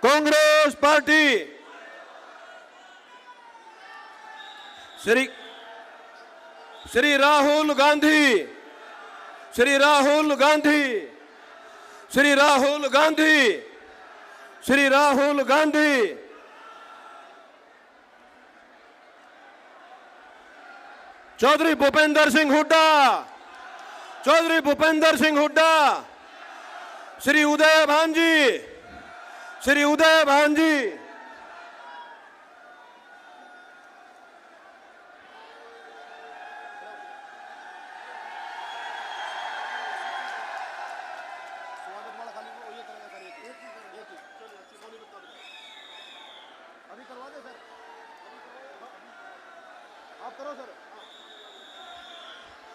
Congress party, Shri Rahul Gandhi, Shri Rahul Gandhi, Shri Rahul Gandhi, Shri Rahul Gandhi, Chaudhary Bhupendra Singh Hooda, Chaudhary Bhupendra Singh Hooda, Shri Uday भांजी, श्री उदय भांजी,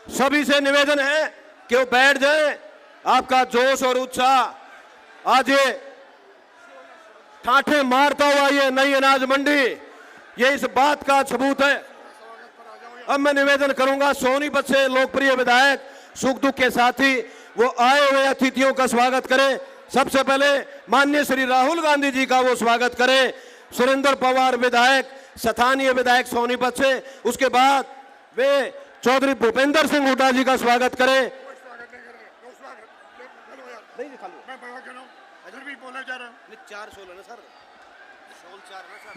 सभी से निवेदन है कि वो बैठ जाएं। आपका जोश और उत्साह आज ये ठाठे मारता हुआ ये नई अनाज मंडी, ये इस बात का सबूत है। अब मैं निवेदन करूंगा सोनीपत से लोकप्रिय विधायक सुख दुख के साथी वो आए हुए अतिथियों का स्वागत करें। सबसे पहले माननीय श्री राहुल गांधी जी का वो स्वागत करें। सुरेंद्र पवार विधायक, स्थानीय विधायक सोनीपत से, उसके बाद वे चौधरी भूपेंद्र सिंह हुड्डा जी का स्वागत करें।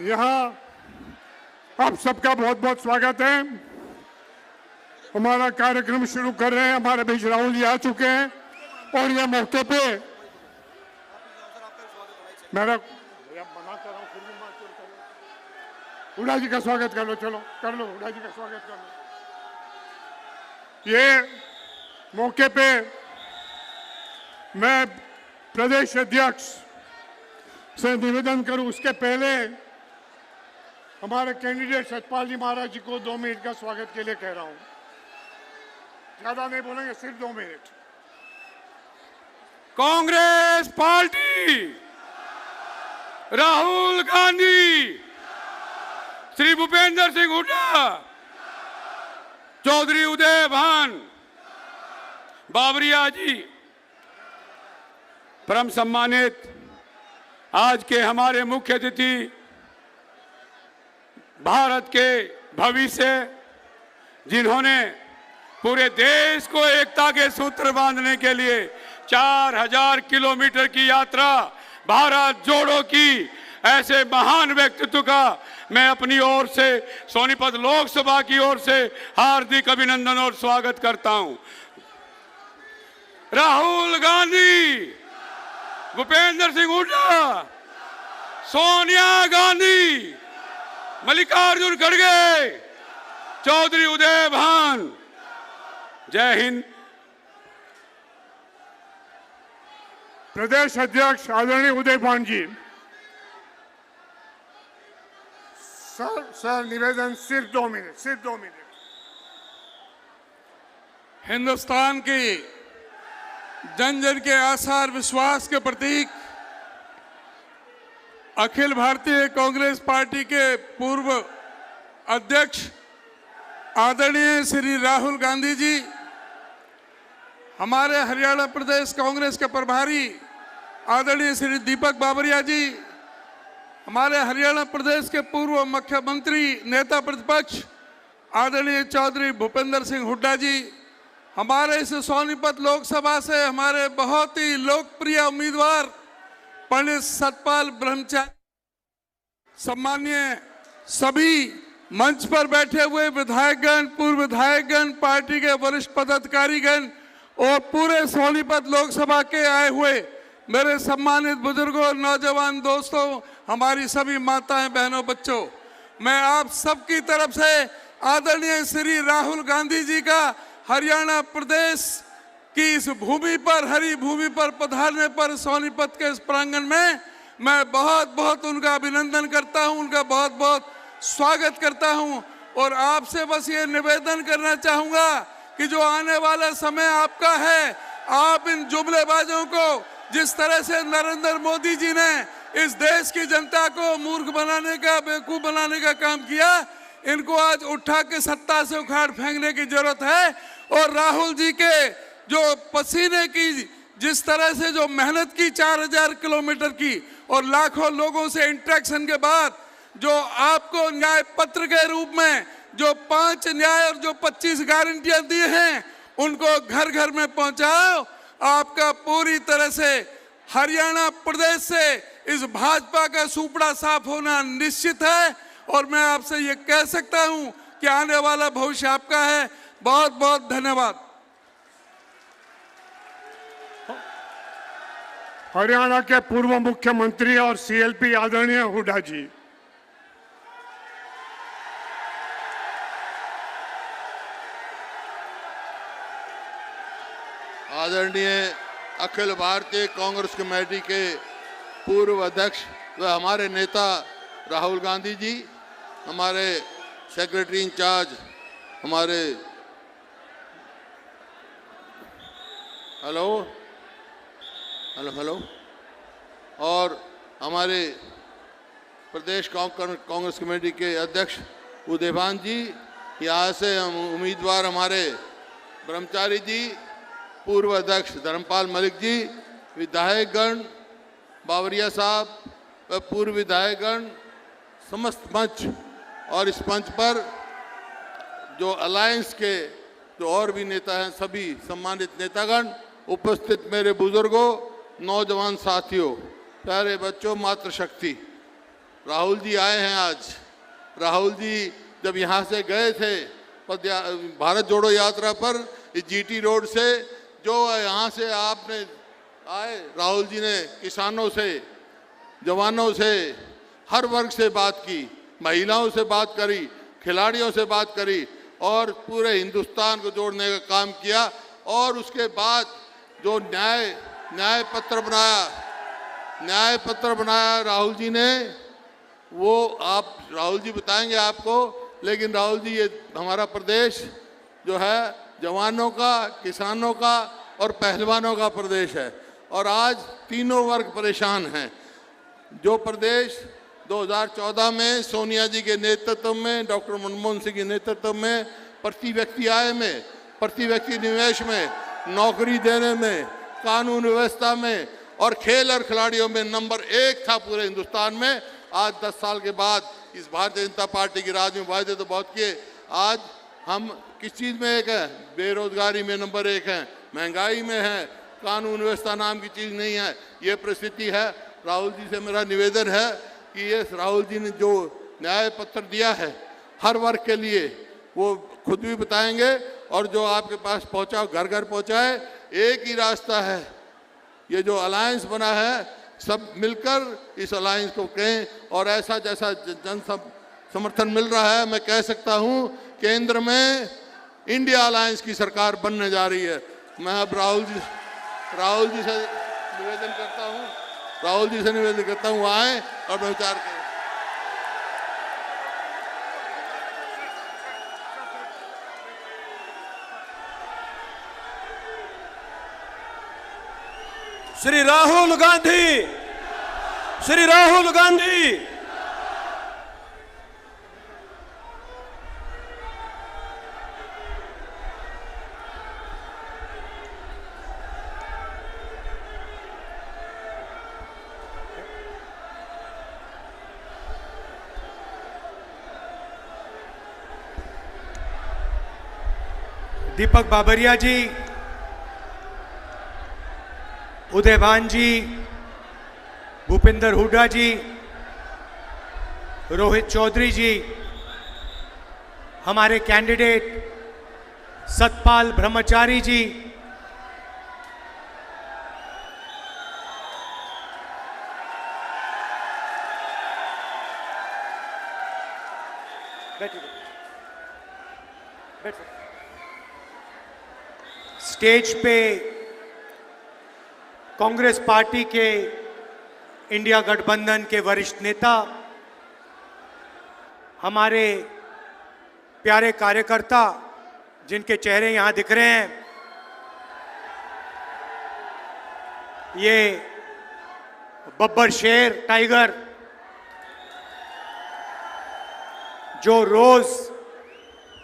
यहाँ आप सबका बहुत बहुत स्वागत है। हमारा कार्यक्रम शुरू कर रहे हैं। हमारे बीच राहुल जी आ चुके हैं और यह मौके पे मेरा मना कर रहा हूँ, हुड्डा जी का स्वागत कर लो। चलो कर लो, हुड्डा जी का स्वागत कर लो। ये मौके पे मैं प्रदेश अध्यक्ष से निवेदन करूं, उसके पहले हमारे कैंडिडेट सतपाल जी महाराज जी को 2 मिनट का स्वागत के लिए कह रहा हूं। ज्यादा नहीं बोलेंगे, सिर्फ 2 मिनट। कांग्रेस पार्टी, राहुल गांधी, श्री भूपेंद्र सिंह हुड्डा, चौधरी उदय भान, बाबरिया जी, परम सम्मानित आज के हमारे मुख्य अतिथि, भारत के भविष्य, जिन्होंने पूरे देश को एकता के सूत्र बांधने के लिए 4000 किलोमीटर की यात्रा भारत जोड़ो की, ऐसे महान व्यक्तित्व का मैं अपनी ओर से, सोनीपत लोकसभा की ओर से हार्दिक अभिनंदन और स्वागत करता हूं। राहुल गांधी, भूपेंद्र सिंह हुड्डा, सोनिया गांधी, मल्लिकार्जुन खड़गे, चौधरी उदय भान। जय हिंद। प्रदेश अध्यक्ष आदरणीय उदय भान जी, सर निवेदन सिर्फ 2 मिनट, सिर्फ 2 मिनट। हिंदुस्तान की जन जन के आशा और विश्वास के प्रतीक अखिल भारतीय कांग्रेस पार्टी के पूर्व अध्यक्ष आदरणीय श्री राहुल गांधी जी, हमारे हरियाणा प्रदेश कांग्रेस के प्रभारी आदरणीय श्री दीपक बाबरिया जी, हमारे हरियाणा प्रदेश के पूर्व मुख्यमंत्री नेता प्रतिपक्ष आदरणीय चौधरी भूपेंद्र सिंह हुड्डा जी, हमारे इस सोनीपत लोकसभा से हमारे बहुत ही लोकप्रिय उम्मीदवार पंडित सतपाल ब्रह्मचारी, सम्मानीय सभी मंच पर बैठे हुए विधायकगण, पूर्व विधायकगण, पार्टी के वरिष्ठ पदाधिकारीगण और पूरे सोनीपत लोकसभा के आए हुए मेरे सम्मानित बुजुर्गों, नौजवान दोस्तों, हमारी सभी माताएं, बहनों, बच्चों, मैं आप सबकी तरफ से आदरणीय श्री राहुल गांधी जी का हरियाणा प्रदेश की इस भूमि पर, हरी भूमि पर पधारने पर सोनीपत के इस प्रांगण में मैं बहुत बहुत उनका अभिनंदन करता हूं, उनका बहुत बहुत स्वागत करता हूं। और आपसे बस ये निवेदन करना चाहूंगा कि जो आने वाला समय आपका है, आप इन जुमलेबाजों को, जिस तरह से नरेंद्र मोदी जी ने इस देश की जनता को मूर्ख बनाने का, बेवकूफ बनाने का काम किया, इनको आज उठा के सत्ता से उखाड़ फेंकने की जरूरत है। और राहुल जी के जो पसीने की जिस तरह से जो मेहनत की 4000 किलोमीटर की और लाखों लोगों से इंटरेक्शन के बाद जो आपको न्याय पत्र के रूप में जो 5 न्याय और जो 25 गारंटियां दी हैं उनको घर घर में पहुंचाओ। आपका पूरी तरह से हरियाणा प्रदेश से इस भाजपा का सुपड़ा साफ होना निश्चित है और मैं आपसे ये कह सकता हूं कि आने वाला भविष्य आपका है। बहुत बहुत धन्यवाद। हरियाणा के पूर्व मुख्यमंत्री और सीएलपी आदरणीय हुड्डा जी। आदरणीय अखिल भारतीय कांग्रेस कमेटी के पूर्व अध्यक्ष व हमारे नेता राहुल गांधी जी, हमारे सेक्रेटरी इंचार्ज, हमारे हेलो हेलो हेलो और हमारे प्रदेश कांग्रेस कमेटी के अध्यक्ष उदयभान जी, यहाँ से हम उम्मीदवार हमारे ब्रह्मचारी जी, पूर्व अध्यक्ष धर्मपाल मलिक जी, विधायकगण, बावरिया साहब व पूर्व विधायकगण, समस्त मंच और इस मंच पर जो अलायंस के जो और भी नेता हैं, सभी सम्मानित नेतागण, उपस्थित मेरे बुजुर्गों, नौजवान साथियों, प्यारे बच्चों, मातृशक्ति, राहुल जी आए हैं आज। राहुल जी जब यहाँ से गए थे भारत जोड़ो यात्रा पर जीटी रोड से, जो यहाँ से आपने आए, राहुल जी ने किसानों से, जवानों से, हर वर्ग से बात की, महिलाओं से बात करी, खिलाड़ियों से बात करी और पूरे हिंदुस्तान को जोड़ने का काम किया। और उसके बाद जो न्याय पत्र बनाया राहुल जी ने, वो आप राहुल जी बताएंगे आपको, लेकिन राहुल जी ये हमारा प्रदेश जो है जवानों का, किसानों का और पहलवानों का प्रदेश है और आज तीनों वर्ग परेशान हैं। जो प्रदेश 2014 में सोनिया जी के नेतृत्व में, डॉक्टर मनमोहन सिंह के नेतृत्व में प्रति व्यक्ति आय में, प्रति व्यक्ति निवेश में, नौकरी देने में, कानून व्यवस्था में और खेल और खिलाड़ियों में नंबर 1 था पूरे हिंदुस्तान में, आज 10 साल के बाद इस भारतीय जनता पार्टी के राज में वायदे तो बहुत किए, आज हम किस चीज़ में 1 है? बेरोजगारी में नंबर 1 है, महंगाई में है, कानून व्यवस्था नाम की चीज़ नहीं है। ये परिस्थिति है। राहुल जी से मेरा निवेदन है कि ये राहुल जी ने जो न्याय पत्र दिया है हर वर्ग के लिए, वो खुद भी बताएंगे और जो आपके पास पहुँचाओ, घर घर पहुँचाए। एक ही रास्ता है, ये जो अलायंस बना है, सब मिलकर इस अलायंस को कहें और ऐसा जैसा जन समर्थन मिल रहा है, मैं कह सकता हूँ केंद्र में इंडिया अलायंस की सरकार बनने जा रही है। मैं अब राहुल जी से निवेदन करता हूँ आए और विचार करें। श्री राहुल गांधी, श्री राहुल गांधी। दीपक बाबरिया जी, उदयभान जी, भूपेंद्र हुड्डा जी, रोहित चौधरी जी, हमारे कैंडिडेट सतपाल ब्रह्मचारी जी, स्टेज पे कांग्रेस पार्टी के इंडिया गठबंधन के वरिष्ठ नेता, हमारे प्यारे कार्यकर्ता जिनके चेहरे यहां दिख रहे हैं, ये बब्बर शेर टाइगर जो रोज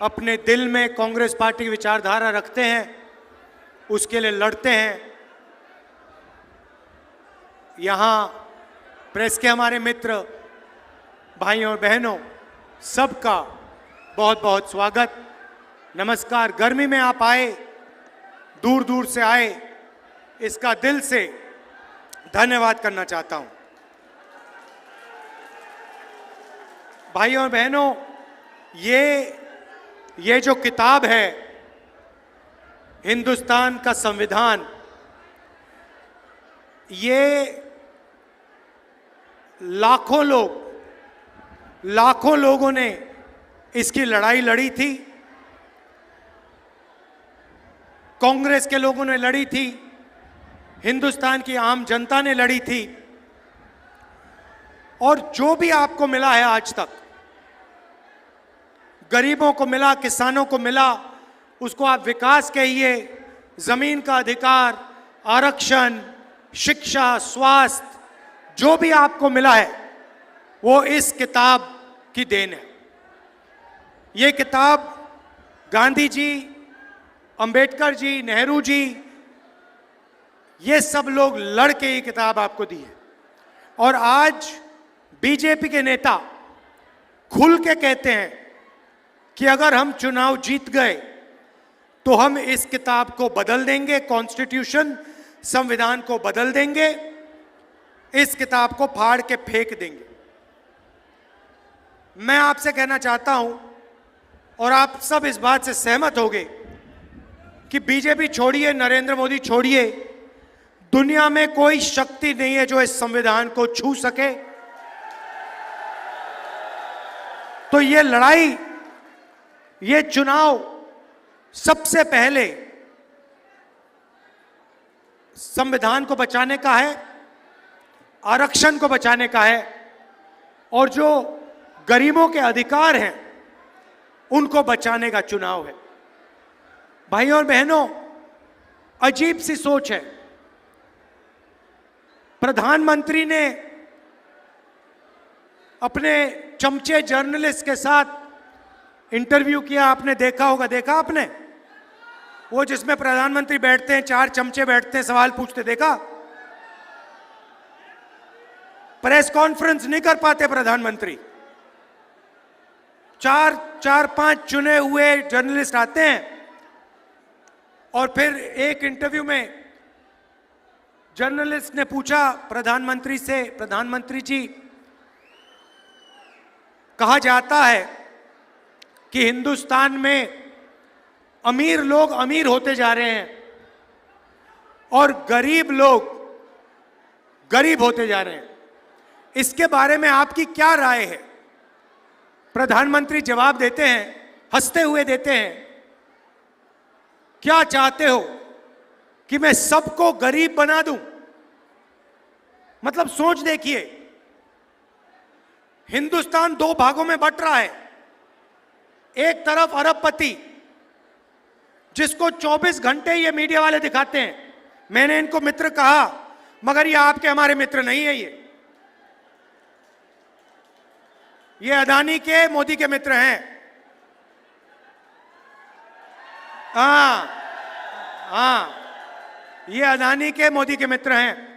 अपने दिल में कांग्रेस पार्टी की विचारधारा रखते हैं, उसके लिए लड़ते हैं, यहाँ प्रेस के हमारे मित्र, भाइयों और बहनों, सबका बहुत बहुत स्वागत, नमस्कार। गर्मी में आप आए, दूर दूर से आए, इसका दिल से धन्यवाद करना चाहता हूं। भाइयों और बहनों, ये जो किताब है हिंदुस्तान का संविधान, ये लाखों लोगों ने इसकी लड़ाई लड़ी थी। कांग्रेस के लोगों ने लड़ी थी, हिंदुस्तान की आम जनता ने लड़ी थी, और जो भी आपको मिला है आज तक, गरीबों को मिला, किसानों को मिला, उसको आप विकास कहिए, जमीन का अधिकार, आरक्षण, शिक्षा, स्वास्थ्य, जो भी आपको मिला है वो इस किताब की देन है। ये किताब गांधी जी, अंबेडकर जी, नेहरू जी, ये सब लोग लड़ के ये किताब आपको दी है। और आज बीजेपी के नेता खुल के कहते हैं कि अगर हम चुनाव जीत गए तो हम इस किताब को बदल देंगे, कॉन्स्टिट्यूशन, संविधान को बदल देंगे, इस किताब को फाड़ के फेंक देंगे। मैं आपसे कहना चाहता हूं, और आप सब इस बात से सहमत होंगे, कि बीजेपी छोड़िए, नरेंद्र मोदी छोड़िए, दुनिया में कोई शक्ति नहीं है जो इस संविधान को छू सके। तो ये लड़ाई, ये चुनाव सबसे पहले संविधान को बचाने का है, आरक्षण को बचाने का है, और जो गरीबों के अधिकार हैं उनको बचाने का चुनाव है। भाइयों और बहनों, अजीब सी सोच है। प्रधानमंत्री ने अपने चमचे जर्नलिस्ट के साथ इंटरव्यू किया, आपने देखा होगा, देखा आपने? वो जिसमें प्रधानमंत्री बैठते हैं, 4 चमचे बैठते हैं, सवाल पूछते, देखा? प्रेस कॉन्फ्रेंस नहीं कर पाते प्रधानमंत्री, 4-5 चुने हुए जर्नलिस्ट आते हैं, और फिर एक इंटरव्यू में जर्नलिस्ट ने पूछा प्रधानमंत्री से, प्रधानमंत्री जी, कहा जाता है कि हिंदुस्तान में अमीर लोग अमीर होते जा रहे हैं और गरीब लोग गरीब होते जा रहे हैं, इसके बारे में आपकी क्या राय है? प्रधानमंत्री जवाब देते हैं, हंसते हुए देते हैं, क्या चाहते हो कि मैं सबको गरीब बना दूं? मतलब सोच देखिए, हिंदुस्तान 2 भागों में बंट रहा है। एक तरफ अरबपति, जिसको 24 घंटे ये मीडिया वाले दिखाते हैं, मैंने इनको मित्र कहा, मगर ये आपके हमारे मित्र नहीं है। ये अदानी के, मोदी के मित्र हैं। हाँ, ये अदानी के, मोदी के मित्र हैं।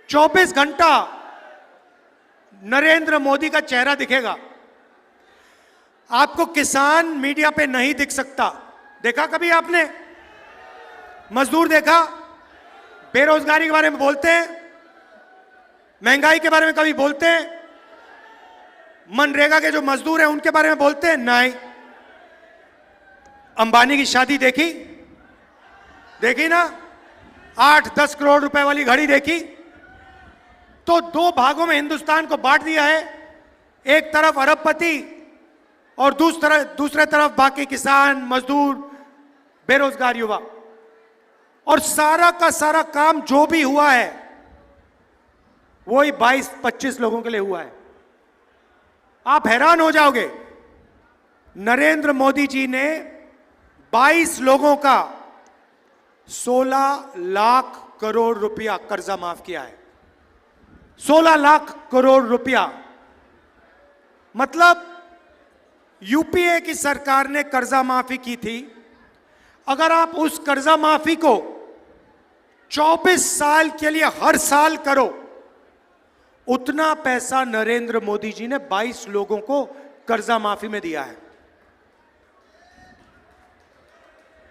24 घंटा नरेंद्र मोदी का चेहरा दिखेगा, आपको किसान मीडिया पे नहीं दिख सकता। देखा कभी आपने? मजदूर देखा? बेरोजगारी के बारे में बोलते हैं, महंगाई के बारे में कभी बोलते हैं? मनरेगा के जो मजदूर हैं उनके बारे में बोलते हैं? नहीं। अंबानी की शादी देखी? देखी ना? 8-10 करोड़ रुपए वाली घड़ी देखी? तो 2 भागों में हिंदुस्तान को बांट दिया है। एक तरफ अरबपति और दूसरे तरफ बाकी किसान, मजदूर, बेरोजगार युवा। और सारा का सारा काम जो भी हुआ है वही 22-25 लोगों के लिए हुआ है। आप हैरान हो जाओगे, नरेंद्र मोदी जी ने 22 लोगों का 16 लाख करोड़ रुपया कर्जा माफ किया है। 16 लाख करोड़ रुपया, मतलब यूपीए की सरकार ने कर्जा माफी की थी। अगर आप उस कर्जा माफी को 24 साल के लिए हर साल करो, उतना पैसा नरेंद्र मोदी जी ने 22 लोगों को कर्जा माफी में दिया है।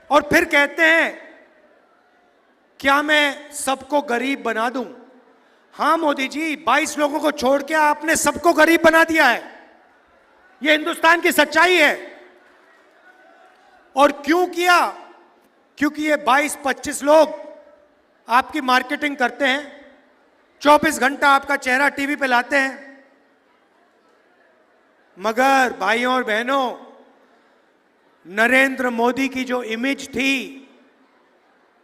और फिर कहते हैं क्या मैं सबको गरीब बना दूं? हां मोदी जी, 22 लोगों को छोड़ के आपने सबको गरीब बना दिया है। यह हिंदुस्तान की सच्चाई है। और क्यों किया? क्योंकि ये 22-25 लोग आपकी मार्केटिंग करते हैं, 24 घंटा आपका चेहरा टीवी पे लाते हैं। मगर भाइयों और बहनों, नरेंद्र मोदी की जो इमेज थी,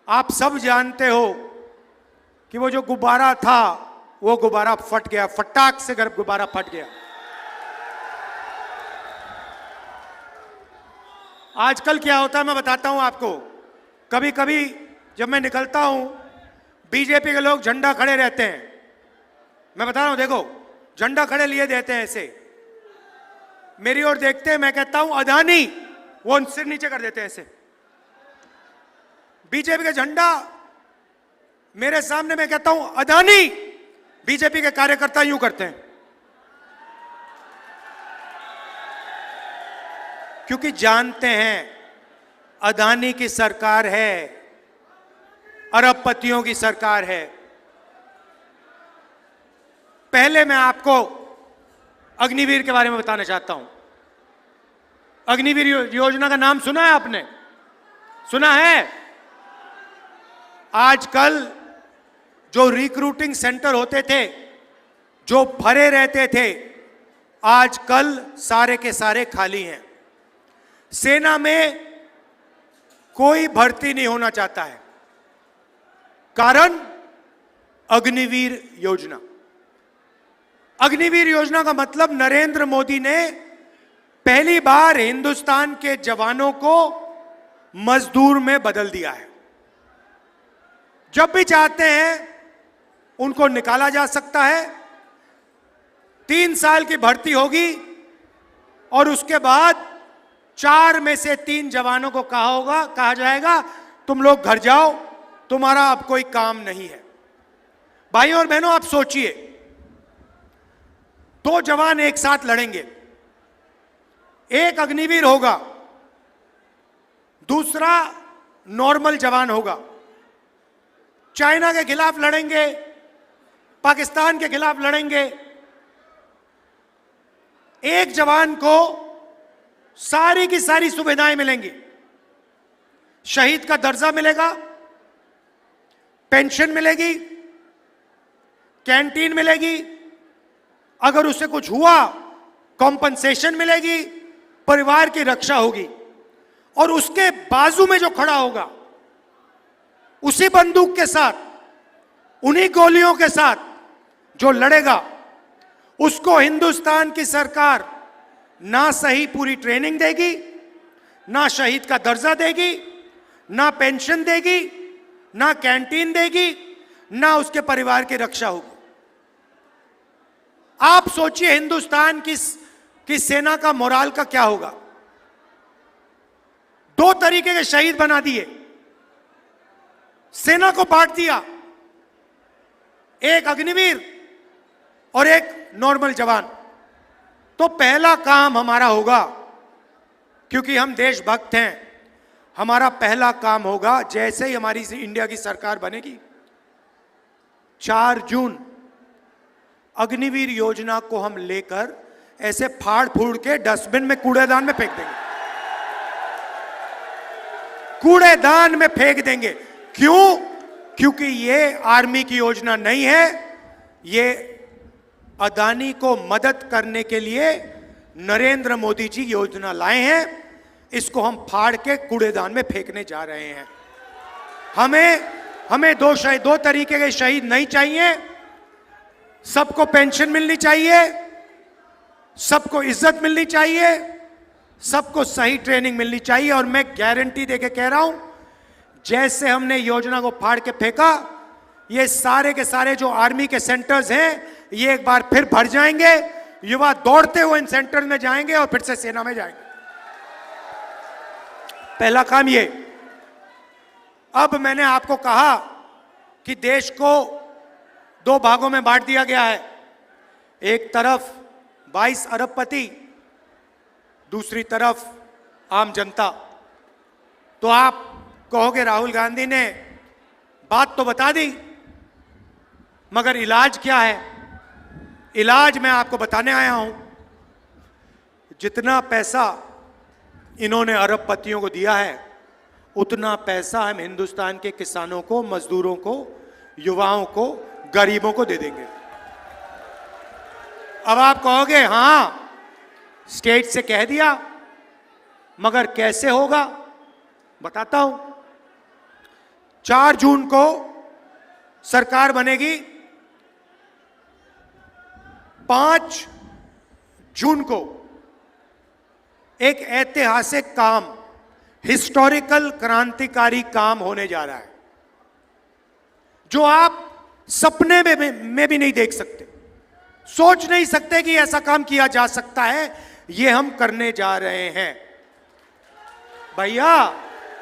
आप सब जानते हो कि वो जो गुब्बारा था, वो गुब्बारा फट गया, फटाक से गुब्बारा फट गया। आजकल क्या होता है मैं बताता हूं आपको। कभी कभी जब मैं निकलता हूं, बीजेपी के लोग झंडा खड़े रहते हैं। मैं बता रहा हूं, देखो झंडा खड़े लिए देते हैं ऐसे, मेरी ओर देखते हैं, मैं कहता हूं अदानी, वो सिर नीचे कर देते हैं ऐसे। बीजेपी का झंडा मेरे सामने, मैं कहता हूं अदानी, बीजेपी के कार्यकर्ता यूं करते हैं। क्योंकि जानते हैं अदानी की सरकार है, अरबपतियों की सरकार है। पहले मैं आपको अग्निवीर के बारे में बताना चाहता हूं। अग्निवीर योजना का नाम सुना है आपने? सुना है? आजकल जो रिक्रूटिंग सेंटर होते थे, जो भरे रहते थे, आजकल सारे के सारे खाली हैं। सेना में कोई भर्ती नहीं होना चाहता है। कारण अग्निवीर योजना। अग्निवीर योजना का मतलब नरेंद्र मोदी ने पहली बार हिंदुस्तान के जवानों को मजदूर में बदल दिया है। जब भी चाहते हैं उनको निकाला जा सकता है। 3 साल की भर्ती होगी और उसके बाद 4 में से 3 जवानों को कहा जाएगा तुम लोग घर जाओ, तुम्हारा अब कोई काम नहीं है। भाइयों और बहनों, आप सोचिए, 2 जवान एक साथ लड़ेंगे, एक अग्निवीर होगा, दूसरा नॉर्मल जवान होगा। चाइना के खिलाफ लड़ेंगे, पाकिस्तान के खिलाफ लड़ेंगे। एक जवान को सारी की सारी सुविधाएं मिलेंगी। शहीद का दर्जा मिलेगा, पेंशन मिलेगी, कैंटीन मिलेगी, अगर उसे कुछ हुआ कॉम्पनसेशन मिलेगी, परिवार की रक्षा होगी। और उसके बाजू में जो खड़ा होगा, उसी बंदूक के साथ, उन्हीं गोलियों के साथ जो लड़ेगा, उसको हिंदुस्तान की सरकार ना सही पूरी ट्रेनिंग देगी, ना शहीद का दर्जा देगी, ना पेंशन देगी, ना कैंटीन देगी, ना उसके परिवार की रक्षा होगी। आप सोचिए हिंदुस्तान की सेना का मोराल का क्या होगा। 2 तरीके के शहीद बना दिए, सेना को बांट दिया, एक अग्निवीर और एक नॉर्मल जवान। तो पहला काम हमारा होगा, क्योंकि हम देशभक्त हैं, हमारा पहला काम होगा, जैसे ही हमारी इंडिया की सरकार बनेगी, 4 जून अग्निवीर योजना को हम लेकर ऐसे फाड़ फूड़ के डस्टबिन में, कूड़ेदान में फेंक देंगे। कूड़ेदान में फेंक देंगे। क्यों? क्योंकि ये आर्मी की योजना नहीं है, ये अदानी को मदद करने के लिए नरेंद्र मोदी जी योजना लाए हैं। इसको हम फाड़ के कूड़ेदान में फेंकने जा रहे हैं। हमें 2 तरीके के शहीद नहीं चाहिए। सबको पेंशन मिलनी चाहिए, सबको इज्जत मिलनी चाहिए, सबको सही ट्रेनिंग मिलनी चाहिए। और मैं गारंटी देके कह रहा हूं, जैसे हमने योजना को फाड़ के फेंका, ये सारे के सारे जो आर्मी के सेंटर्स हैं, ये एक बार फिर भर जाएंगे। युवा दौड़ते हुए इन सेंटर्स में जाएंगे और फिर से सेना में जाएंगे। पहला काम ये। अब मैंने आपको कहा कि देश को दो भागों में बांट दिया गया है। एक तरफ 22 अरबपति, दूसरी तरफ आम जनता। तो आप कहोगे राहुल गांधी ने बात तो बता दी, मगर इलाज क्या है? इलाज मैं आपको बताने आया हूं। जितना पैसा इन्होंने अरबपतियों को दिया है, उतना पैसा हम हिंदुस्तान के किसानों को, मजदूरों को, युवाओं को, गरीबों को दे देंगे। अब आप कहोगे हां, स्टेट से कह दिया, मगर कैसे होगा? बताता हूं। 4 जून को सरकार बनेगी। 5 जून को एक ऐतिहासिक काम, हिस्टोरिकल क्रांतिकारी काम होने जा रहा है, जो आप सपने में भी नहीं देख सकते, सोच नहीं सकते कि ऐसा काम किया जा सकता है। ये हम करने जा रहे हैं। भैया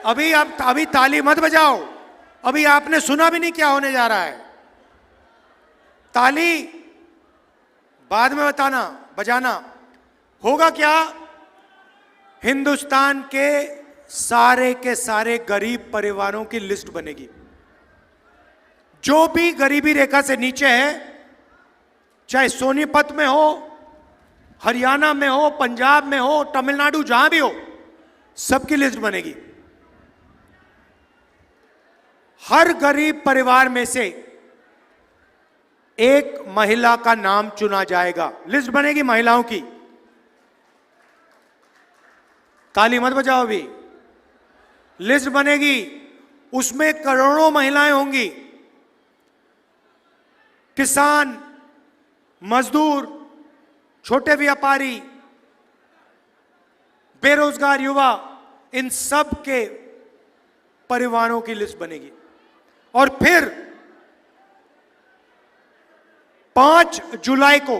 अभी ताली मत बजाओ, अभी आपने सुना भी नहीं क्या होने जा रहा है। ताली बाद में बजाना। होगा क्या? हिंदुस्तान के सारे गरीब परिवारों की लिस्ट बनेगी। जो भी गरीबी रेखा से नीचे है, चाहे सोनीपत में हो, हरियाणा में हो, पंजाब में हो, तमिलनाडु, जहां भी हो, सबकी लिस्ट बनेगी। हर गरीब परिवार में से एक महिला का नाम चुना जाएगा। लिस्ट बनेगी महिलाओं की। ताली मत बजाओ अभी। लिस्ट बनेगी, उसमें करोड़ों महिलाएं होंगी। किसान, मजदूर, छोटे व्यापारी, बेरोजगार युवा, इन सब के परिवारों की लिस्ट बनेगी। और फिर 5 जुलाई को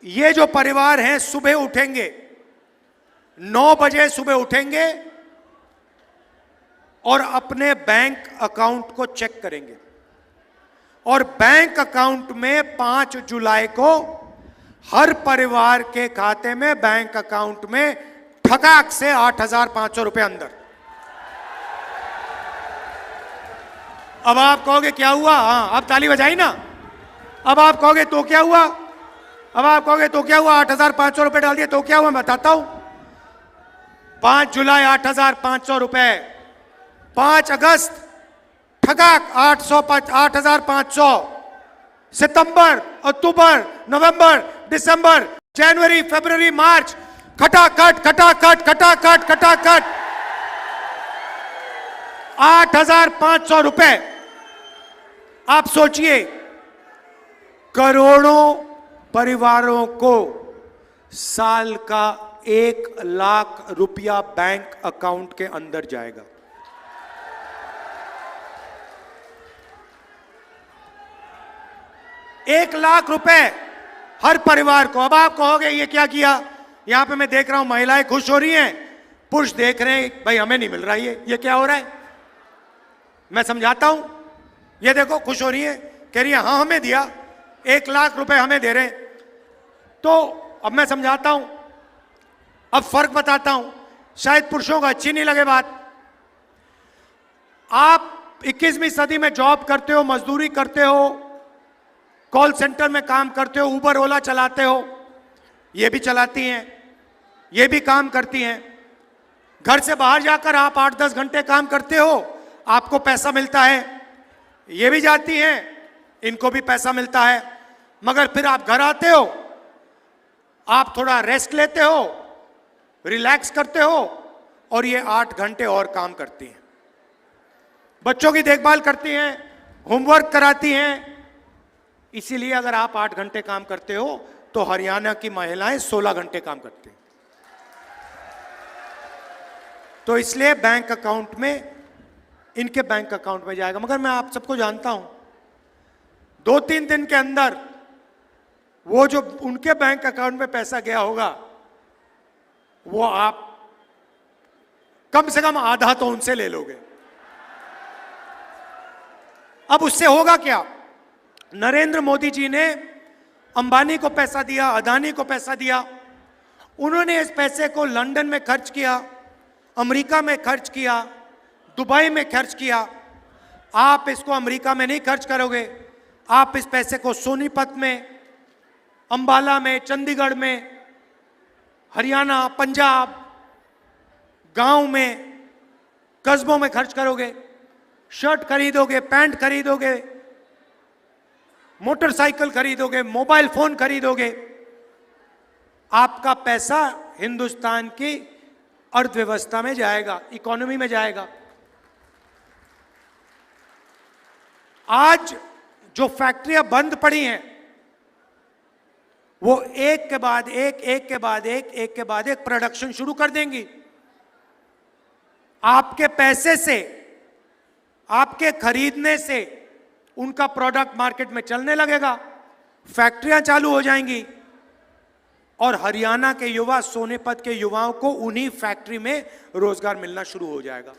ये जो परिवार हैं सुबह उठेंगे, 9 बजे सुबह उठेंगे और अपने बैंक अकाउंट को चेक करेंगे। और बैंक अकाउंट में 5 जुलाई को हर परिवार के खाते में, बैंक अकाउंट में ठकाक से 8,500 रुपए अंदर। अब आप कहोगे क्या हुआ? हाँ, अब ताली बजाई ना। अब आप कहोगे तो क्या हुआ? 8,500 रुपए डाल दिए तो क्या हुआ? मैं बताता हूं। 5 जुलाई 8,500 रुपए, 5 अगस्त ठगाक 8,500, सितंबर, अक्टूबर, नवंबर, दिसंबर, जनवरी, फरवरी, मार्च, खटाखट 8,500 रुपए। आप सोचिए, करोड़ों परिवारों को साल का 1 लाख रुपया बैंक अकाउंट के अंदर जाएगा। एक लाख रुपए हर परिवार को। अब आप कहोगे ये क्या किया? यहां पे मैं देख रहा हूं महिलाएं खुश हो रही हैं, पुरुष देख रहे हैं भाई हमें नहीं मिल रहा ये क्या हो रहा है? मैं समझाता हूं। ये देखो खुश हो रही है, कह रही है हाँ हमें दिया, 1 लाख रुपए हमें दे रहे हैं। तो अब मैं समझाता हूं, अब फर्क बताता हूं, शायद पुरुषों को अच्छी नहीं लगे बात। आप 21वीं सदी में जॉब करते हो, मजदूरी करते हो, कॉल सेंटर में काम करते हो, उबर ओला चलाते हो, ये भी चलाती हैं, ये भी काम करती हैं। घर से बाहर जाकर आप 8-10 घंटे काम करते हो, आपको पैसा मिलता है। ये भी जाती हैं, इनको भी पैसा मिलता है। मगर फिर आप घर आते हो, आप थोड़ा रेस्ट लेते हो, रिलैक्स करते हो, और ये 8 घंटे और काम करती हैं। बच्चों की देखभाल करती हैं, होमवर्क कराती हैं। इसीलिए अगर आप 8 घंटे काम करते हो तो हरियाणा की महिलाएं 16 घंटे काम करती हैं। तो इसलिए बैंक अकाउंट में, इनके बैंक अकाउंट में जाएगा। मगर मैं आप सबको जानता हूं, 2-3 दिन के अंदर वो जो उनके बैंक अकाउंट में पैसा गया होगा, वो आप कम से कम आधा तो उनसे ले लोगे। अब उससे होगा क्या? नरेंद्र मोदी जी ने अंबानी को पैसा दिया, अदानी को पैसा दिया, उन्होंने इस पैसे को लंदन में खर्च किया, अमेरिका में खर्च किया, दुबई में खर्च किया। आप इसको अमेरिका में नहीं खर्च करोगे, आप इस पैसे को सोनीपत में, अंबाला में, चंडीगढ़ में, हरियाणा, पंजाब, गांव में, कस्बों में खर्च करोगे। शर्ट खरीदोगे, पैंट खरीदोगे, मोटरसाइकिल खरीदोगे, मोबाइल फोन खरीदोगे। आपका पैसा हिंदुस्तान की अर्थव्यवस्था में जाएगा, इकोनॉमी में जाएगा। आज जो फैक्ट्रियां बंद पड़ी हैं वो एक के बाद एक, एक के बाद एक, एक के बाद एक प्रोडक्शन शुरू कर देंगी। आपके पैसे से, आपके खरीदने से उनका प्रोडक्ट मार्केट में चलने लगेगा, फैक्ट्रियां चालू हो जाएंगी और हरियाणा के युवा, सोनीपत के युवाओं को उन्हीं फैक्ट्री में रोजगार मिलना शुरू हो जाएगा।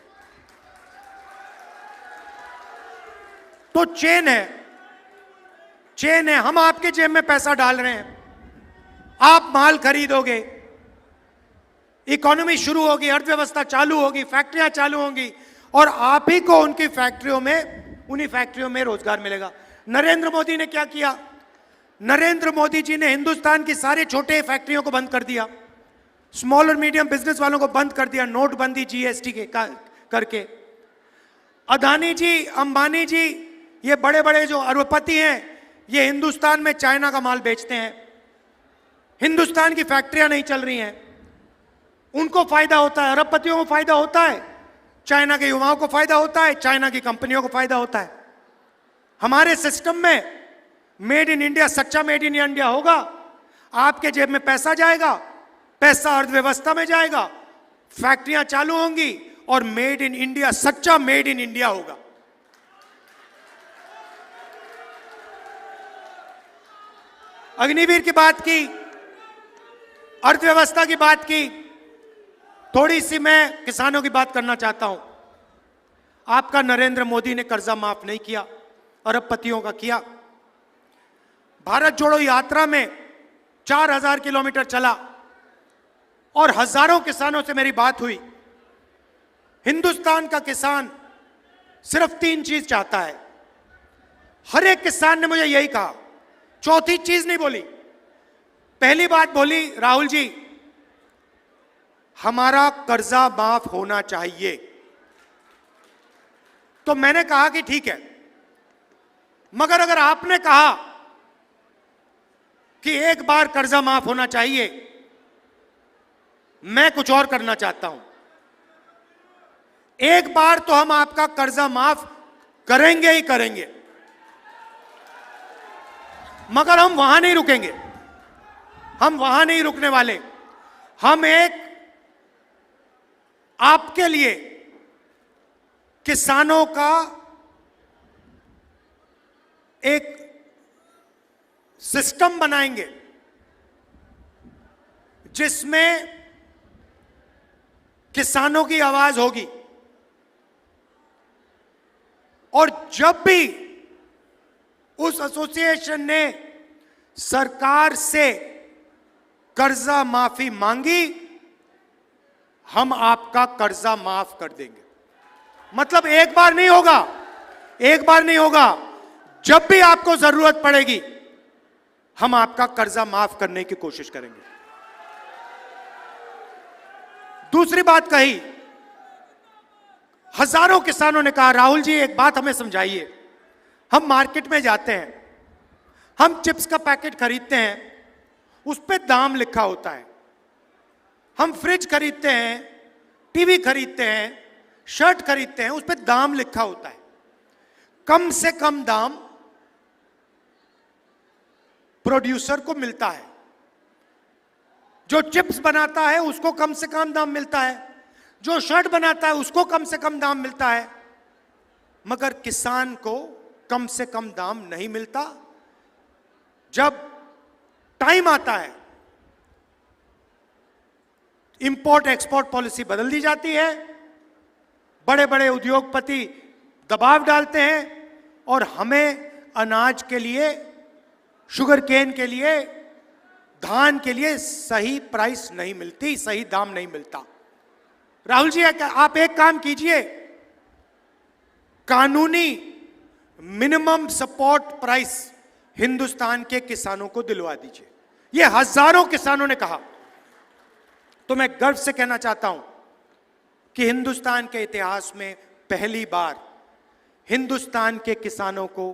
तो चेन है, चेन है। हम आपके जेब में पैसा डाल रहे हैं, आप माल खरीदोगे, इकोनॉमी शुरू होगी, अर्थव्यवस्था चालू होगी, फैक्ट्रियां चालू होंगी और आप ही को उनकी फैक्ट्रियों में, उन्हीं फैक्ट्रियों में रोजगार मिलेगा। नरेंद्र मोदी ने क्या किया? नरेंद्र मोदी जी ने हिंदुस्तान की सारे छोटे फैक्ट्रियों को बंद कर दिया, स्मॉल और मीडियम बिजनेस वालों को बंद कर दिया, नोटबंदी, जीएसटी के करके। अदानी जी, अंबानी जी, ये बड़े बड़े जो अरबपति हैं, ये हिंदुस्तान में चाइना का माल बेचते हैं, हिंदुस्तान की फैक्ट्रियां नहीं चल रही हैं, उनको फायदा होता है, अरबपतियों को फायदा होता है, चाइना के युवाओं को फायदा होता है, चाइना की कंपनियों को फायदा होता है। हमारे सिस्टम में मेड इन इंडिया, सच्चा मेड इन इंडिया होगा, आपके जेब में पैसा जाएगा, पैसा अर्थव्यवस्था में जाएगा, फैक्ट्रियां चालू होंगी और मेड इन इंडिया, सच्चा मेड इन इंडिया होगा। अग्निवीर की बात की, अर्थव्यवस्था की बात की, थोड़ी सी मैं किसानों की बात करना चाहता हूं। आपका नरेंद्र मोदी ने कर्जा माफ नहीं किया, अरबपतियों का किया। भारत जोड़ो यात्रा में 4000 किलोमीटर चला और हजारों किसानों से मेरी बात हुई। हिंदुस्तान का किसान सिर्फ 3 चीज चाहता है। हर एक किसान ने मुझे यही कहा, चौथी चीज नहीं बोली। पहली बात बोली, राहुल जी हमारा कर्जा माफ होना चाहिए। तो मैंने कहा कि ठीक है, मगर अगर आपने कहा कि एक बार कर्जा माफ होना चाहिए, मैं कुछ और करना चाहता हूं। एक बार तो हम आपका कर्जा माफ करेंगे ही करेंगे, मगर हम वहां नहीं रुकेंगे, हम वहां नहीं रुकने वाले। हम एक आपके लिए किसानों का एक सिस्टम बनाएंगे जिसमें किसानों की आवाज होगी और जब भी उस एसोसिएशन ने सरकार से कर्जा माफी मांगी, हम आपका कर्जा माफ कर देंगे। मतलब एक बार नहीं होगा, एक बार नहीं होगा, जब भी आपको जरूरत पड़ेगी हम आपका कर्जा माफ करने की कोशिश करेंगे। दूसरी बात कही, हजारों किसानों ने कहा, राहुल जी एक बात हमें समझाइए। हम मार्केट में जाते हैं, हम चिप्स का पैकेट खरीदते हैं, उस पे दाम लिखा होता है। हम फ्रिज खरीदते हैं, टीवी खरीदते हैं, शर्ट खरीदते हैं, उस पे दाम लिखा होता है। कम से कम दाम प्रोड्यूसर को मिलता है, जो चिप्स बनाता है उसको कम से कम दाम मिलता है, जो शर्ट बनाता है उसको कम से कम दाम मिलता है, मगर किसान को कम से कम दाम नहीं मिलता। जब टाइम आता है, इंपोर्ट एक्सपोर्ट पॉलिसी बदल दी जाती है, बड़े बड़े उद्योगपति दबाव डालते हैं और हमें अनाज के लिए, शुगर केन के लिए, धान के लिए सही प्राइस नहीं मिलती, सही दाम नहीं मिलता। राहुल जी, आप एक काम कीजिए, कानूनी मिनिमम सपोर्ट प्राइस हिंदुस्तान के किसानों को दिलवा दीजिए। ये हजारों किसानों ने कहा। तो मैं गर्व से कहना चाहता हूं कि हिंदुस्तान के इतिहास में पहली बार हिंदुस्तान के किसानों को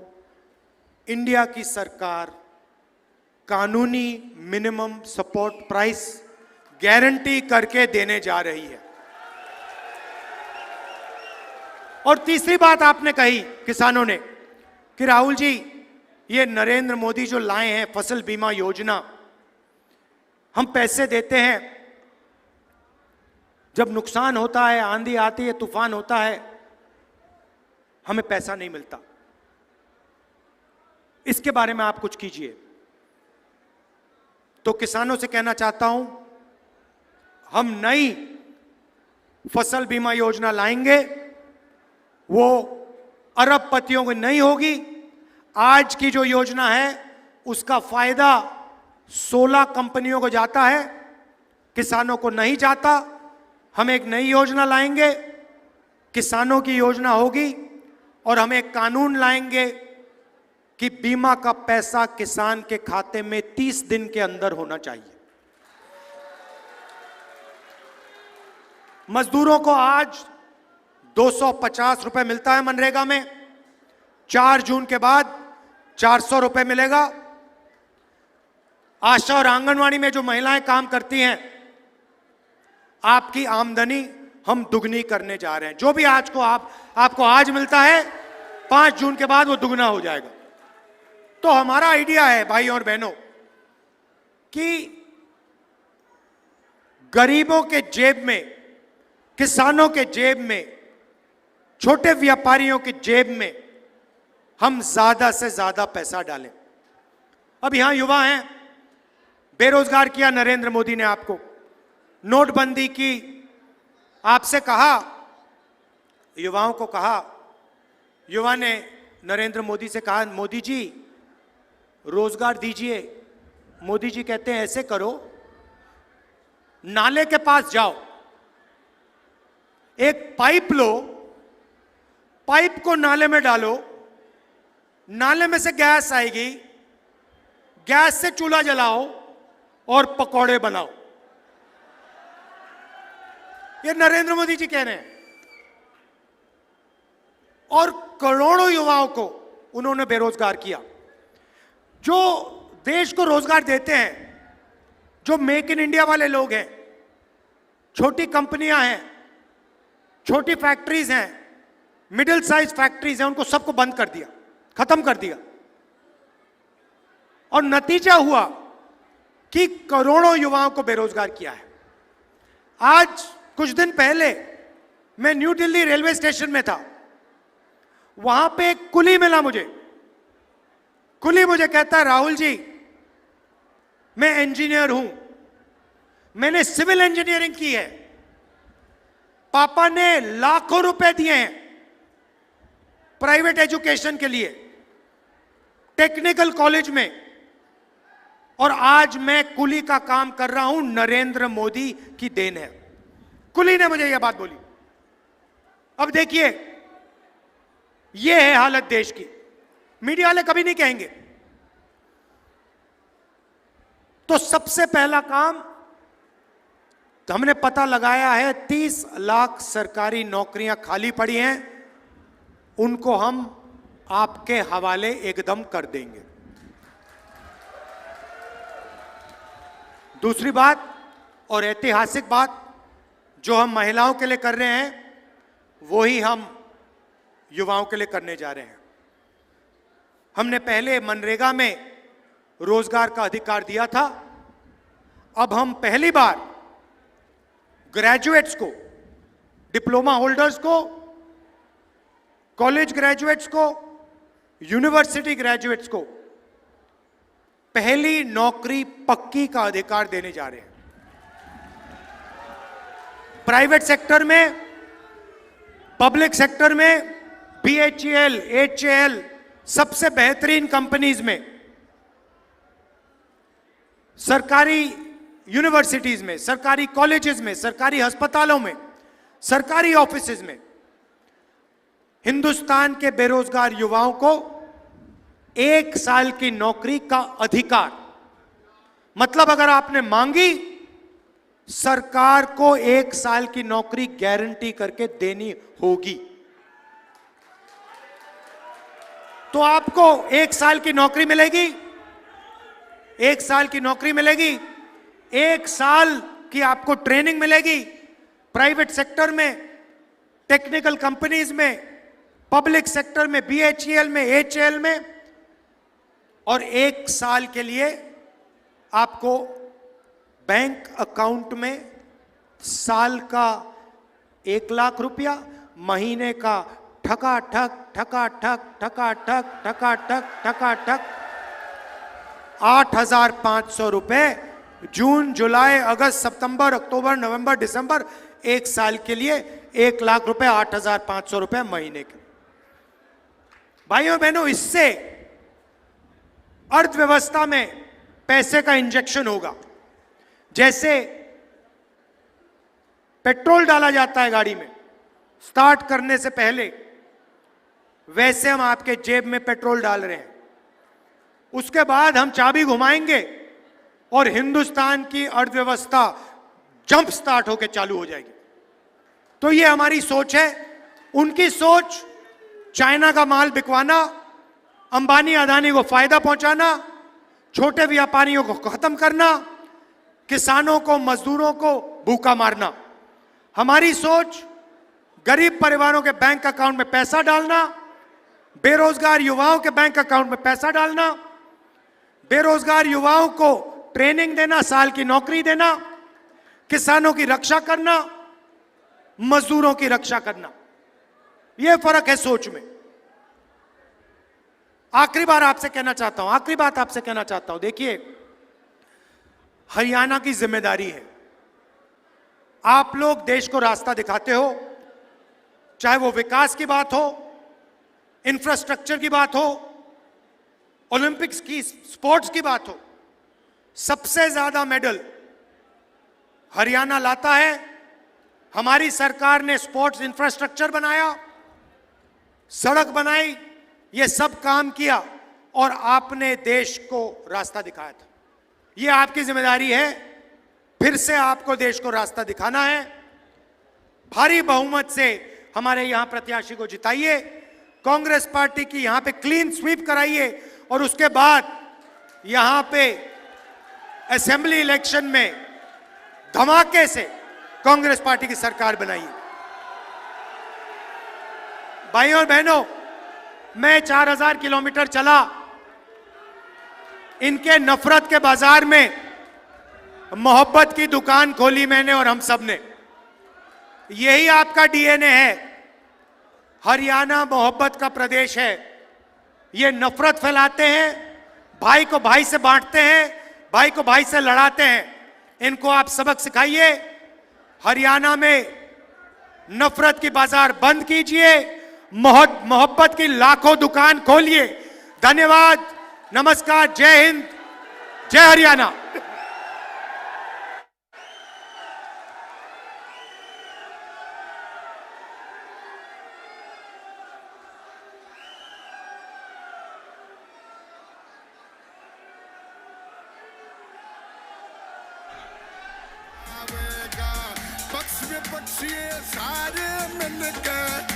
इंडिया की सरकार कानूनी मिनिमम सपोर्ट प्राइस गारंटी करके देने जा रही है। और तीसरी बात आपने कही किसानों ने कि राहुल जी, ये नरेंद्र मोदी जो लाए हैं फसल बीमा योजना, हम पैसे देते हैं, जब नुकसान होता है, आंधी आती है, तूफान होता है, हमें पैसा नहीं मिलता। इसके बारे में आप कुछ कीजिए। तो किसानों से कहना चाहता हूं, हम नई फसल बीमा योजना लाएंगे, वो अरबपतियों को नहीं होगी। आज की जो योजना है उसका फायदा 16 कंपनियों को जाता है, किसानों को नहीं जाता। हम एक नई योजना लाएंगे, किसानों की योजना होगी, और हम एक कानून लाएंगे कि बीमा का पैसा किसान के खाते में 30 दिन के अंदर होना चाहिए। मजदूरों को आज 250 रुपए मिलता है मनरेगा में, 4 जून के बाद 400 रुपए मिलेगा। आशा और आंगनवाड़ी में जो महिलाएं काम करती हैं, आपकी आमदनी हम दुगनी करने जा रहे हैं। जो भी आज को आपको आज मिलता है, 5 जून के बाद वो दुगना हो जाएगा। तो हमारा आइडिया है भाई और बहनों कि गरीबों के जेब में, किसानों के जेब में, छोटे व्यापारियों की जेब में हम ज्यादा से ज्यादा पैसा डालें। अब यहां युवा हैं, बेरोजगार किया नरेंद्र मोदी ने आपको, नोटबंदी की, आपसे कहा, युवाओं को कहा, युवा ने नरेंद्र मोदी से कहा, मोदी जी रोजगार दीजिए। मोदी जी कहते हैं ऐसे करो, नाले के पास जाओ, एक पाइप लो, पाइप को नाले में डालो, नाले में से गैस आएगी, गैस से चूल्हा जलाओ और पकौड़े बनाओ। ये नरेंद्र मोदी जी कह रहे हैं। और करोड़ों युवाओं को उन्होंने बेरोजगार किया। जो देश को रोजगार देते हैं, जो मेक इन इंडिया वाले लोग हैं, छोटी कंपनियां हैं, छोटी फैक्ट्रीज हैं, मिडिल साइज फैक्ट्रीज हैं, उनको सबको बंद कर दिया, खत्म कर दिया। और नतीजा हुआ कि करोड़ों युवाओं को बेरोजगार किया है। आज कुछ दिन पहले मैं न्यू दिल्ली रेलवे स्टेशन में था, वहां पे एक कुली मिला मुझे। कुली मुझे कहता है, राहुल जी मैं इंजीनियर हूं, मैंने सिविल इंजीनियरिंग की है, पापा ने लाखों रुपए दिए हैं प्राइवेट एजुकेशन के लिए, टेक्निकल कॉलेज में, और आज मैं कुली का काम कर रहा हूं, नरेंद्र मोदी की देन है। कुली ने मुझे यह बात बोली। अब देखिए, यह है हालत देश की। मीडिया वाले कभी नहीं कहेंगे। तो सबसे पहला काम हमने पता लगाया है, 30 लाख सरकारी नौकरियां खाली पड़ी हैं, उनको हम आपके हवाले एकदम कर देंगे। दूसरी बात और ऐतिहासिक बात, जो हम महिलाओं के लिए कर रहे हैं, वही हम युवाओं के लिए करने जा रहे हैं। हमने पहले मनरेगा में रोजगार का अधिकार दिया था, अब हम पहली बार ग्रेजुएट्स को, डिप्लोमा होल्डर्स को, कॉलेज ग्रेजुएट्स को, यूनिवर्सिटी ग्रेजुएट्स को पहली नौकरी पक्की का अधिकार देने जा रहे हैं। प्राइवेट सेक्टर में, पब्लिक सेक्टर में BHEL, HAL, सबसे बेहतरीन कंपनीज में, सरकारी यूनिवर्सिटीज में, सरकारी कॉलेजेस में, सरकारी अस्पतालों में, सरकारी ऑफिसेज में हिंदुस्तान के बेरोजगार युवाओं को 1 साल की नौकरी का अधिकार, मतलब अगर आपने मांगी, सरकार को 1 साल की नौकरी गारंटी करके देनी होगी। तो आपको 1 साल की नौकरी मिलेगी, 1 साल की नौकरी मिलेगी, 1 साल की आपको ट्रेनिंग मिलेगी प्राइवेट सेक्टर में, टेक्निकल कंपनीज में, पब्लिक सेक्टर में, BHEL में, HAL में, और 1 साल के लिए आपको बैंक अकाउंट में साल का 1 लाख रुपया, महीने का ठकाठक ठकाठक ठकाठक ठकाठक ठकाठक 8,500 रुपए, जून, जुलाई, अगस्त, सितंबर, अक्टूबर, नवंबर, दिसंबर, 1 साल के लिए 1 लाख रुपए, 8,500 रुपए महीने के। भाइयों बहनों, इससे अर्थव्यवस्था में पैसे का इंजेक्शन होगा। जैसे पेट्रोल डाला जाता है गाड़ी में स्टार्ट करने से पहले, वैसे हम आपके जेब में पेट्रोल डाल रहे हैं। उसके बाद हम चाबी घुमाएंगे और हिंदुस्तान की अर्थव्यवस्था जंप स्टार्ट होकर चालू हो जाएगी। तो ये हमारी सोच है। उनकी सोच चाइना का माल बिकवाना, अंबानी अदानी को फायदा पहुंचाना, छोटे व्यापारियों को खत्म करना, किसानों को, मजदूरों को भूखा मारना। हमारी सोच गरीब परिवारों के बैंक अकाउंट में पैसा डालना, बेरोजगार युवाओं के बैंक अकाउंट में पैसा डालना, बेरोजगार युवाओं को ट्रेनिंग देना, साल की नौकरी देना, किसानों की रक्षा करना, मजदूरों की रक्षा करना। यह फर्क है सोच में। आखिरी बात आपसे कहना चाहता हूं, देखिए, हरियाणा की जिम्मेदारी है। आप लोग देश को रास्ता दिखाते हो, चाहे वो विकास की बात हो, इंफ्रास्ट्रक्चर की बात हो, ओलंपिक्स की, स्पोर्ट्स की बात हो। सबसे ज्यादा मेडल हरियाणा लाता है। हमारी सरकार ने स्पोर्ट्स इंफ्रास्ट्रक्चर बनाया, सड़क बनाई, ये सब काम किया और आपने देश को रास्ता दिखाया था। ये आपकी जिम्मेदारी है, फिर से आपको देश को रास्ता दिखाना है। भारी बहुमत से हमारे यहां प्रत्याशी को जिताइए, कांग्रेस पार्टी की यहां पे क्लीन स्वीप कराइए और उसके बाद यहां पे असेंबली इलेक्शन में धमाके से कांग्रेस पार्टी की सरकार बनाइए। भाइयों और बहनों, मैं 4,000 किलोमीटर चला, इनके नफरत के बाजार में मोहब्बत की दुकान खोली मैंने और हम सब ने। यही आपका डीएनए है। हरियाणा मोहब्बत का प्रदेश है। ये नफरत फैलाते हैं, भाई को भाई से बांटते हैं, भाई को भाई से लड़ाते हैं। इनको आप सबक सिखाइए। हरियाणा में नफरत की बाजार बंद कीजिए, मोहब्बत की लाखों दुकान खोलिए। धन्यवाद, नमस्कार, जय हिंद, जय हरियाणा। पक्ष में पक्षी सारे मिलकर